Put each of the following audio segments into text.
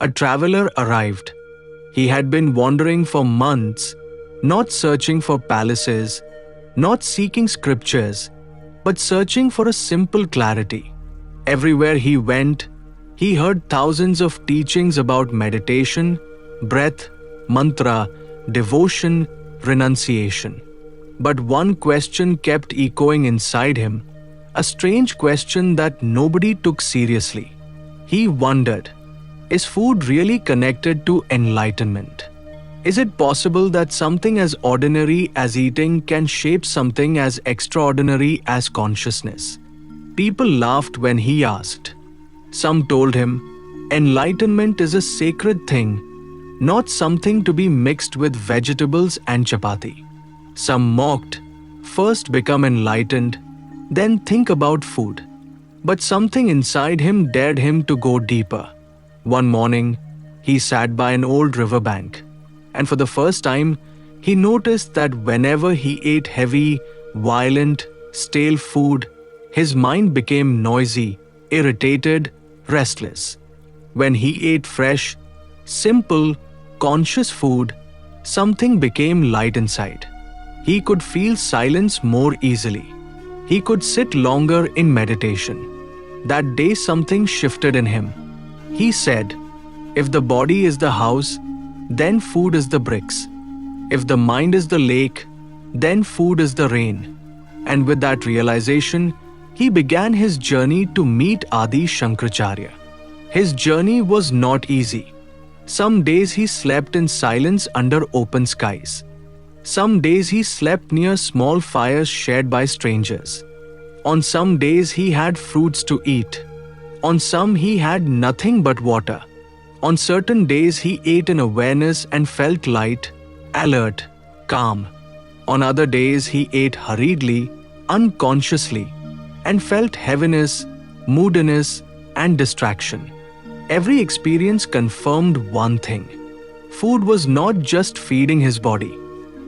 a traveler arrived. He had been wandering for months, not searching for palaces, not seeking scriptures, but searching for a simple clarity. Everywhere he went, he heard thousands of teachings about meditation, breath, mantra, devotion, renunciation. But one question kept echoing inside him, a strange question that nobody took seriously. He wondered, is food really connected to enlightenment? Is it possible that something as ordinary as eating can shape something as extraordinary as consciousness? People laughed when he asked. Some told him, enlightenment is a sacred thing, not something to be mixed with vegetables and chapati. Some mocked, first become enlightened, then think about food. But something inside him dared him to go deeper. One morning, he sat by an old riverbank, and for the first time, he noticed that whenever he ate heavy, violent, stale food, his mind became noisy, irritated, restless. When he ate fresh, simple, conscious food, something became light inside. He could feel silence more easily. He could sit longer in meditation. That day something shifted in him. He said, if the body is the house, then food is the bricks. If the mind is the lake, then food is the rain. And with that realization, he began his journey to meet Adi Shankracharya. His journey was not easy. Some days he slept in silence under open skies. Some days he slept near small fires shared by strangers. On some days he had fruits to eat. On some he had nothing but water. On certain days he ate in awareness and felt light, alert, calm. On other days he ate hurriedly, unconsciously, and felt heaviness, moodiness, and distraction. Every experience confirmed one thing. Food was not just feeding his body.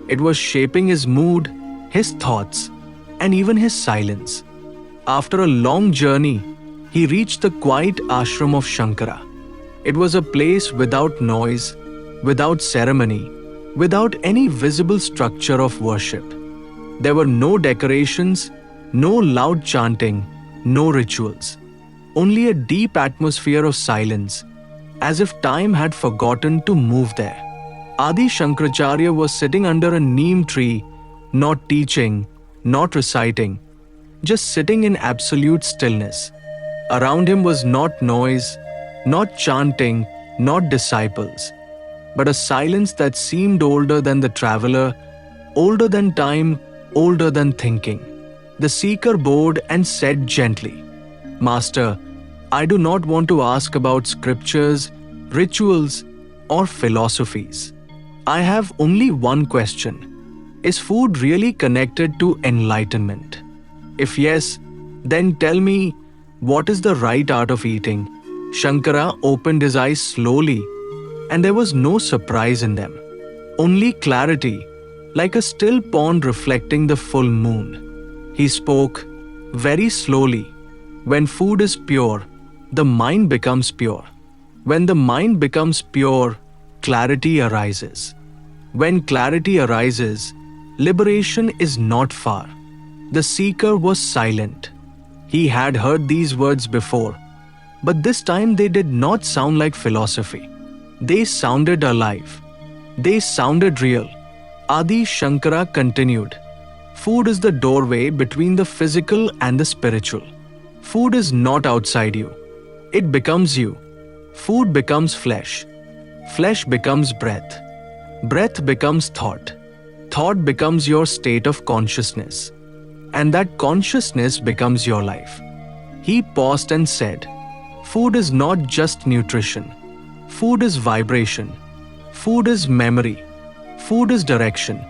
It was shaping his mood, his thoughts, and even his silence. After a long journey, he reached the quiet ashram of Shankara. It was a place without noise, without ceremony, without any visible structure of worship. There were no decorations, no loud chanting, no rituals. Only a deep atmosphere of silence, as if time had forgotten to move there. Adi Shankracharya was sitting under a neem tree, not teaching, not reciting, just sitting in absolute stillness. Around him was not noise, not chanting, not disciples, but a silence that seemed older than the traveler, older than time, older than thinking. The seeker bowed and said gently, Master, I do not want to ask about scriptures, rituals, or philosophies. I have only one question. Is food really connected to enlightenment? If yes, then tell me, what is the right art of eating? Shankara opened his eyes slowly, and there was no surprise in them. Only clarity, like a still pond reflecting the full moon. He spoke very slowly. When food is pure, the mind becomes pure. When the mind becomes pure, clarity arises. When clarity arises, liberation is not far. The seeker was silent. He had heard these words before, but this time they did not sound like philosophy. They sounded alive. They sounded real. Adi Shankara continued, Food is the doorway between the physical and the spiritual. Food is not outside you. It becomes you. Food becomes flesh. Flesh becomes breath. Breath becomes thought. Thought becomes your state of consciousness. And that consciousness becomes your life. He paused and said, Food is not just nutrition. Food is vibration. Food is memory. Food is direction.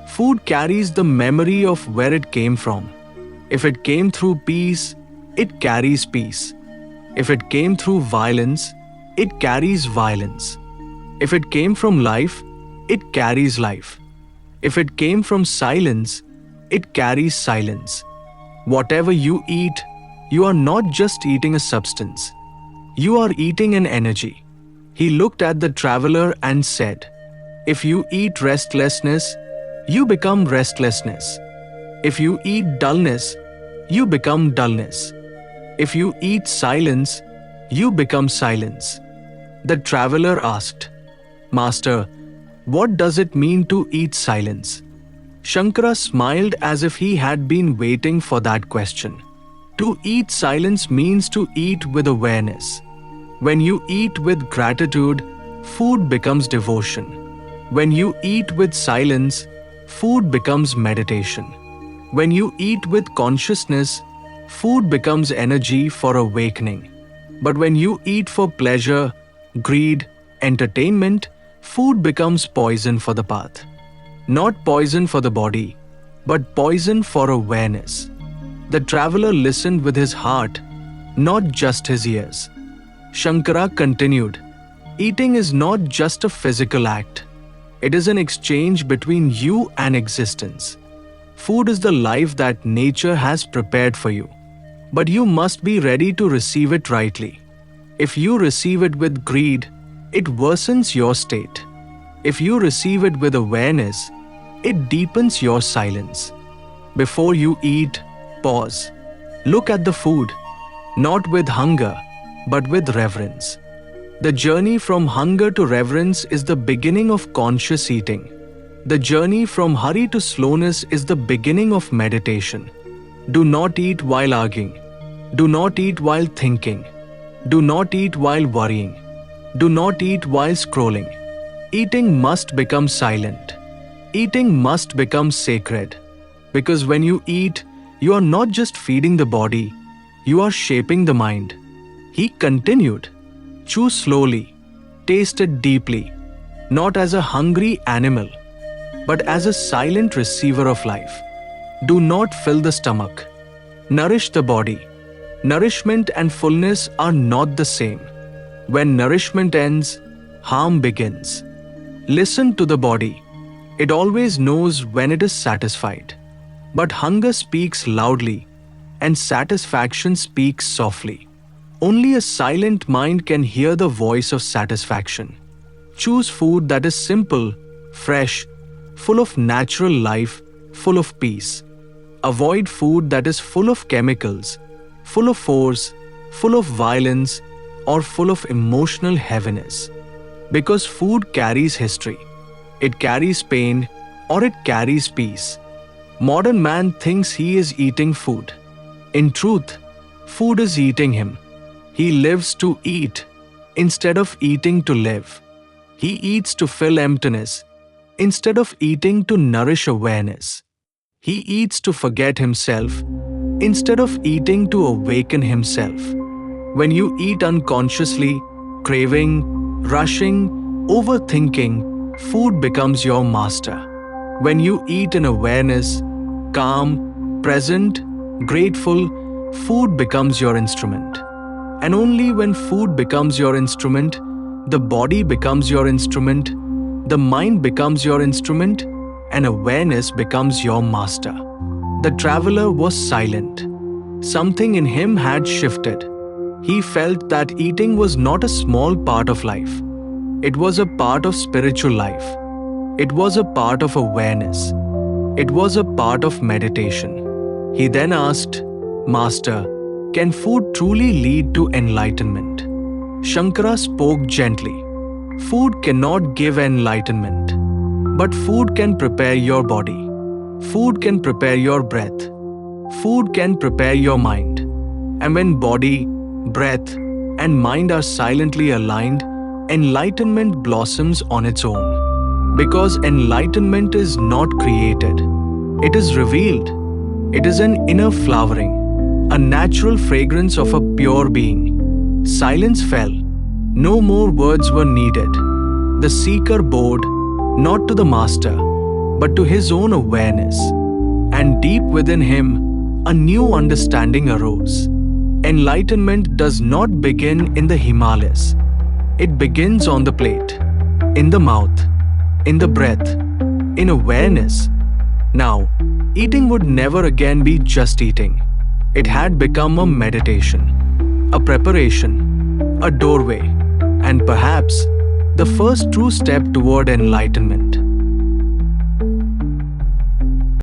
Food carries the memory of where it came from. If it came through peace, it carries peace. If it came through violence, it carries violence. If it came from life, it carries life. If it came from silence, it carries silence. Whatever you eat, you are not just eating a substance. You are eating an energy. He looked at the traveler and said, "If you eat restlessness, you become restlessness. If you eat dullness, you become dullness. If you eat silence, you become silence." The traveler asked, "Master, what does it mean to eat silence?" Shankara smiled as if he had been waiting for that question. To eat silence means to eat with awareness. When you eat with gratitude, food becomes devotion. When you eat with silence, food becomes meditation. When you eat with consciousness, food becomes energy for awakening. But when you eat for pleasure, greed, entertainment, food becomes poison for the path. Not poison for the body, but poison for awareness. The traveler listened with his heart, not just his ears. Shankara continued, "Eating is not just a physical act. It is an exchange between you and existence. Food is the life that nature has prepared for you. But you must be ready to receive it rightly. If you receive it with greed, it worsens your state. If you receive it with awareness, it deepens your silence. Before you eat, pause. Look at the food, not with hunger, but with reverence. The journey from hunger to reverence is the beginning of conscious eating. The journey from hurry to slowness is the beginning of meditation. Do not eat while arguing. Do not eat while thinking. Do not eat while worrying. Do not eat while scrolling. Eating must become silent. Eating must become sacred. Because when you eat, you are not just feeding the body, you are shaping the mind. He continued, "Chew slowly, taste it deeply, not as a hungry animal, but as a silent receiver of life. Do not fill the stomach. Nourish the body. Nourishment and fullness are not the same. When nourishment ends, harm begins. Listen to the body. It always knows when it is satisfied. But hunger speaks loudly, and satisfaction speaks softly. Only a silent mind can hear the voice of satisfaction. Choose food that is simple, fresh, full of natural life, full of peace. Avoid food that is full of chemicals, full of force, full of violence, or full of emotional heaviness. Because food carries history. It carries pain, or it carries peace. Modern man thinks he is eating food. In truth, food is eating him. He lives to eat instead of eating to live. He eats to fill emptiness instead of eating to nourish awareness. He eats to forget himself instead of eating to awaken himself. When you eat unconsciously, craving, rushing, overthinking, food becomes your master. When you eat in awareness, calm, present, grateful, food becomes your instrument. And only when food becomes your instrument, the body becomes your instrument, the mind becomes your instrument, and awareness becomes your master. The traveler was silent. Something in him had shifted. He felt that eating was not a small part of life. It was a part of spiritual life. It was a part of awareness. It was a part of meditation. He then asked, "Master, can food truly lead to enlightenment?" Shankara spoke gently. Food cannot give enlightenment, but food can prepare your body. Food can prepare your breath. Food can prepare your mind. And when body, breath, and mind are silently aligned, enlightenment blossoms on its own. Because enlightenment is not created, it is revealed. It is an inner flowering, a natural fragrance of a pure being. Silence fell. No more words were needed. The seeker bowed, not to the master, but to his own awareness. And deep within him, a new understanding arose. Enlightenment does not begin in the Himalayas. It begins on the plate, in the mouth, in the breath, in awareness. Now, eating would never again be just eating. It had become a meditation, a preparation, a doorway, and perhaps the first true step toward enlightenment.